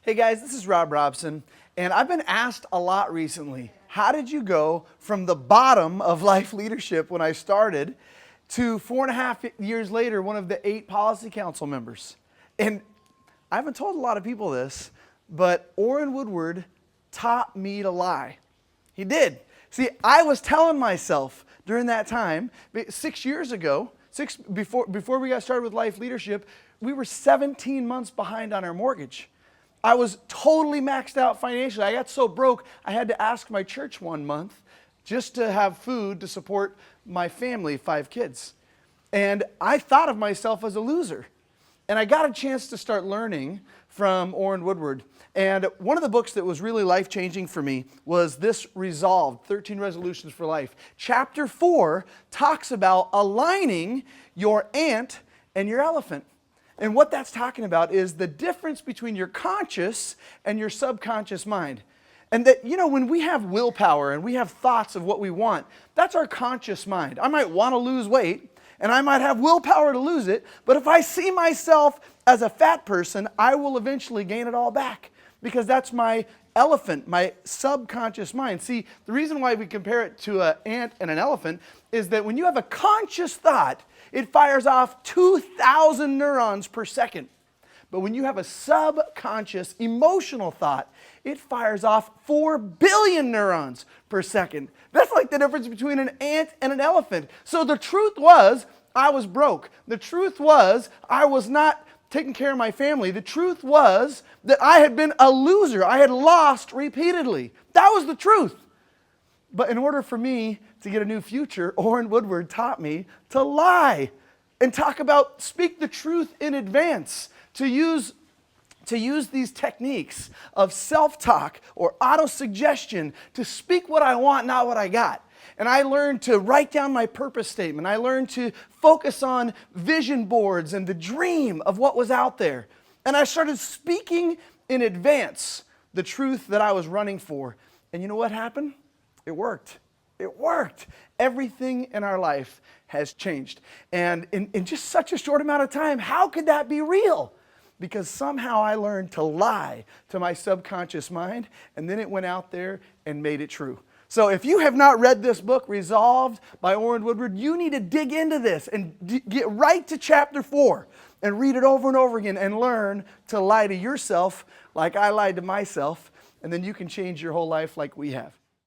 Hey guys, this is Robson, and I've been asked a lot recently, how did you go from the bottom of life leadership when I started to 4.5 years later, one of the 8 policy council members? And I haven't told a lot of people this, but Orrin Woodward taught me to lie. He did. See, I was telling myself during that time, 6 years ago, before we got started with life leadership, we were 17 months behind on our mortgage. I was totally maxed out financially. I got so broke, I had to ask my church one month just to have food to support my family, 5 kids. And I thought of myself as a loser. And I got a chance to start learning from Orrin Woodward. And one of the books that was really life-changing for me was this Resolved, 13 Resolutions for Life. Chapter 4 talks about aligning your ant and your elephant. And what that's talking about is the difference between your conscious and your subconscious mind. And that, when we have willpower and we have thoughts of what we want, that's our conscious mind. I might want to lose weight, and I might have willpower to lose it, but if I see myself as a fat person, I will eventually gain it all back, because that's my elephant, my subconscious mind. See, the reason why we compare it to an ant and an elephant is that when you have a conscious thought, it fires off 2,000 neurons per second. But when you have a subconscious emotional thought, it fires off 4 billion neurons per second. That's like the difference between an ant and an elephant. So the truth was, I was broke. The truth was, I was not taking care of my family. The truth was that I had been a loser. I had lost repeatedly. That was the truth. But in order for me to get a new future, Orrin Woodward taught me to lie and speak the truth in advance, to use these techniques of self-talk or auto-suggestion to speak what I want, not what I got. And I learned to write down my purpose statement. I learned to focus on vision boards and the dream of what was out there. And I started speaking in advance the truth that I was running for. And you know what happened? It worked. It worked. Everything in our life has changed. And in just such a short amount of time, how could that be real? Because somehow I learned to lie to my subconscious mind, and then it went out there and made it true. So if you have not read this book, Resolved by Orrin Woodward, you need to dig into this and get right to chapter 4 and read it over and over again and learn to lie to yourself like I lied to myself, and then you can change your whole life like we have.